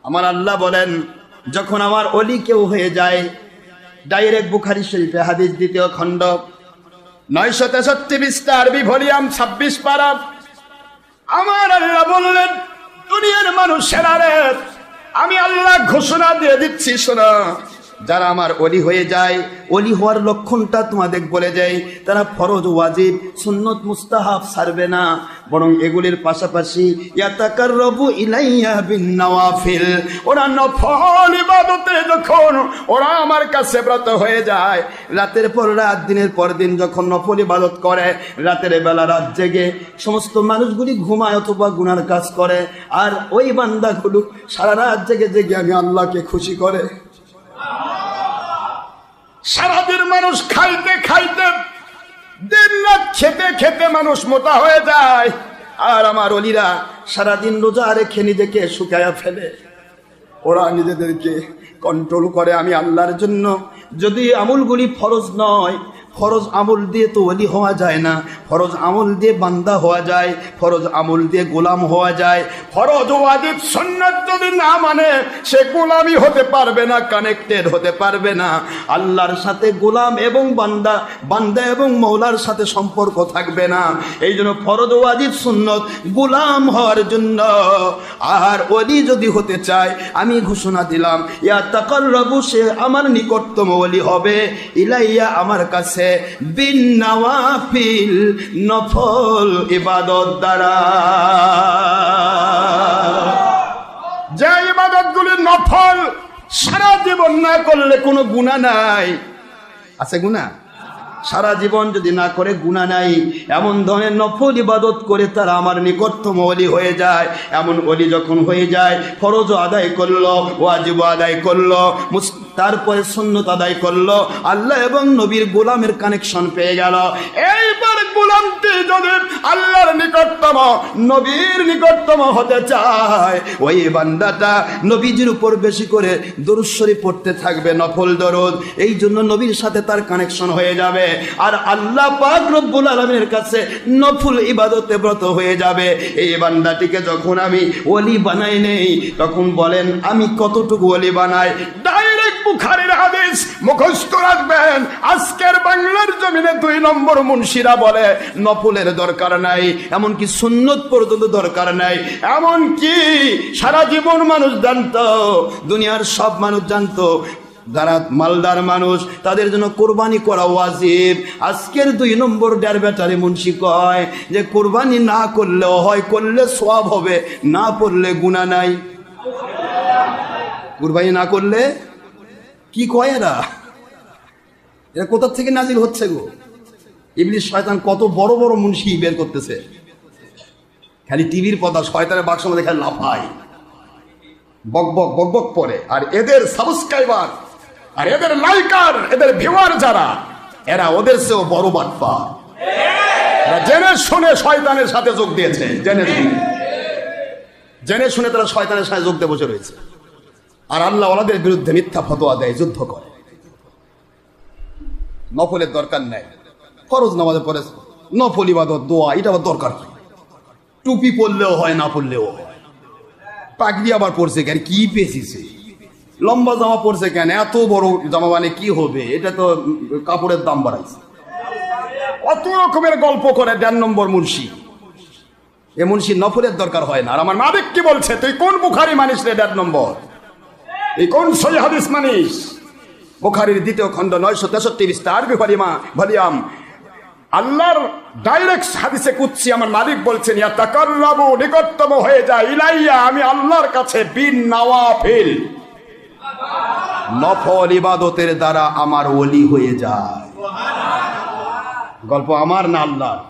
আমার আল্লাহ বলেন, যখন আমার ওলি কেউ হয়ে যায়, ডাইরেক্ট বুখারী শরীফে হাদিস 2 খণ্ড 963 পৃষ্ঠা আরবি ভলিউম 26 পারা। আমার আল্লাহ বললেন, দুনিয়ার মানুষেরা রে, আমি আল্লাহ ঘোষণা দিয়ে দিচ্ছি, শোনো, যারা আমার ওলি হয়ে যায়, ওলি হওয়ার লক্ষণটা তোমাদের বলে যায়, তারা ফরজ ওয়াজিব সুন্নত মুস্তাহাব ছাড়বে না, বরং এগুলির পাশাপাশি ইয়াতাকাররাবু ইলাইয়া বিন নওয়াফিল, ওরা নফল ইবাদতে যখন ওরা আমার কাছে ব্রত হয়ে যায়, রাতের পর রাত দিনের পর দিন যখন নফল ইবাদত করে, রাতের বেলা রাত জেগে সমস্ত মানুষগুলি ঘুমায় অথবা গুনার কাজ করে, আর ওই বান্দাগুলো সারা রাত জেগে জেগে আমি আল্লাহকে খুশি করে। সারাদিন মানুষ খাইতে খাইতে, দিন রাত খেতে খেতে মানুষ মোটা হয়ে যায়, আর আমার ওলিরা সারাদিন রোজা রেখে নিজেকে শুকায়া ফেলে। ওরা নিজেদেরকে কন্ট্রোল করে আমি আল্লাহর জন্য। যদি আমলগুলি ফরজ নয়, ফরজ আমল দিয়ে তো ওলি হওয়া যায় না, ফরজ আমল দিয়ে বান্দা হওয়া যায়, ফরজ আমল দিয়ে গোলাম হওয়া যায়। ফরজ ওয়াজিব সুন্নাত যদি না মানে, সে গোলামি হতে পারবে না, কানেক্টেড হতে পারবে না আল্লাহর সাথে। গোলাম এবং বান্দা, বান্দা এবং মওলার সাথে সম্পর্ক থাকবে না। এই জন্য ফরজ ওয়াজিব সুন্নত গোলাম হওয়ার জন্য। আর ওলি যদি হতে চায়, আমি ঘোষণা দিলাম, ইয়া তাকাররাবু, সে আমার নিকটতম ওলি হবে, ইলাইয়া, আমার কাছে, বিন নওয়াফিল, নফল ইবাদত দ্বারা। যে ইবাদতগুলি নফল, সারা জীবন না করলে কোনো গুনাহ নাই। আছে গুনাহ? সারা জীবন যদি না করে গুনাহ নাই। এমন ধরনের নফল ইবাদত করে তারা আমার নিকটতম ওলি হয়ে যায়। এমন ওলি যখন হয়ে যায়, ফরজ আদায় করলো, ওয়াজিব আদায় করলো, তারপরে সুন্নত আদায় করলো, আল্লাহ এবং নবীর গোলামের কানেকশন পেয়ে গেল। এইবার গোলামটি যদি আল্লাহর নিকটতম, নবীর নিকটতম হতে চায়, ওই বান্দাটা নবীজির উপর বেশি করে দরুদ শরীফ পড়তে থাকবে, নফল দরুদ। এই জন্য নবীর সাথে তার কানেকশন হয়ে যাবে, আর আল্লাহ পাক রব্বুল আলামিনের কাছে নফল ইবাদতে ব্রত হয়ে যাবে। এই বান্দাটিকে যখন আমি ওলি বানাই নেই, তখন বলেন আমি কতটুকু ওলি বানাই? ডাইরেক্ট বুখারীর হাদিস মুখস্থ রাখবেন। আজকের বাংলার জমিনে 2 নম্বর মুন্সিরা বলে নফলের দরকার নাই, এমনকি সুন্নত পর্যন্ত দরকার নাই। এমনকি সারা জীবন মানুষ জানতো, দুনিয়ার সব মানুষ জানতো, যারা মালদার মানুষ তাদের জন্য কোরবানি করা ওয়াজিব। আজকের 2 নম্বর ডের ব্যাটারি মুন্সি কয় যে কোরবানি না করলেও হয়, করলে সওয়াব হবে, না পড়লে গুনাহ নাই। কোরবানি না করলে কি কয় এরা? এরা কোথা থেকে নাজিল হচ্ছে গো? ইবলিস শয়তান কত বড় বড় মুন্সি বের করতেছে, খালি টিভির পর্দা শয়তানের বাক্স মধ্যে খালি লাফায়, বকবক বকবক পড়ে। আর এদের সাবস্ক্রাইবার, আর এদের লাইকার, এদের ভিউয়ার যারা, এরা ওদের চেয়েও বড় বাটপার। জেনে শুনে শয়তানের সাথে যোগ দিয়েছে, জেনে শুনে তারা শয়তানের সাথে যোগ দিয়ে বসে রয়েছে, আর আল্লাহ ওনাদের বিরুদ্ধে মিথ্যা ফতোয়া দেয়, যুদ্ধ করে। নফলের দরকার নাই, ফরজ নামাজে পড়ে নফল ইবাদত, দোয়া, এটা আবার দরকার কি? টুপি পরলেও হয়, না পরলেও হয়। পাগড়ি আবার পরছে কেন? কি পেয়েছে? লম্বা জামা পরছে কেন? এত বড় জামা মানে কি হবে? এটা তো কাপড়ের দাম বাড়াইছে। কত রকমের গল্প করে 1.5 নম্বর মুন্সি। এ মুন্সি নফলের দরকার হয় না। আর আমার মালিক কি বলছে? তুই কোন বুখারী মানিস রে 1.5 নম্বর? এই কোন সহিহ হাদিস মানিস? বুখারীর 2 খণ্ড 963 পৃষ্ঠা আরবি ভলিউম। আল্লাহর ডাইরেক্ট হাদিসে কুদসি আমার মালিক বলছেন, ইয়া তাকাররাবু, নিকটতম হয়ে যায়, ইলাইয়া, আমি আল্লাহর কাছে, বিন নওয়াফিল, নফল ইবাদতের দ্বারা আমার ওলি হয়ে যায়। গল্প আমার না আল্লাহর।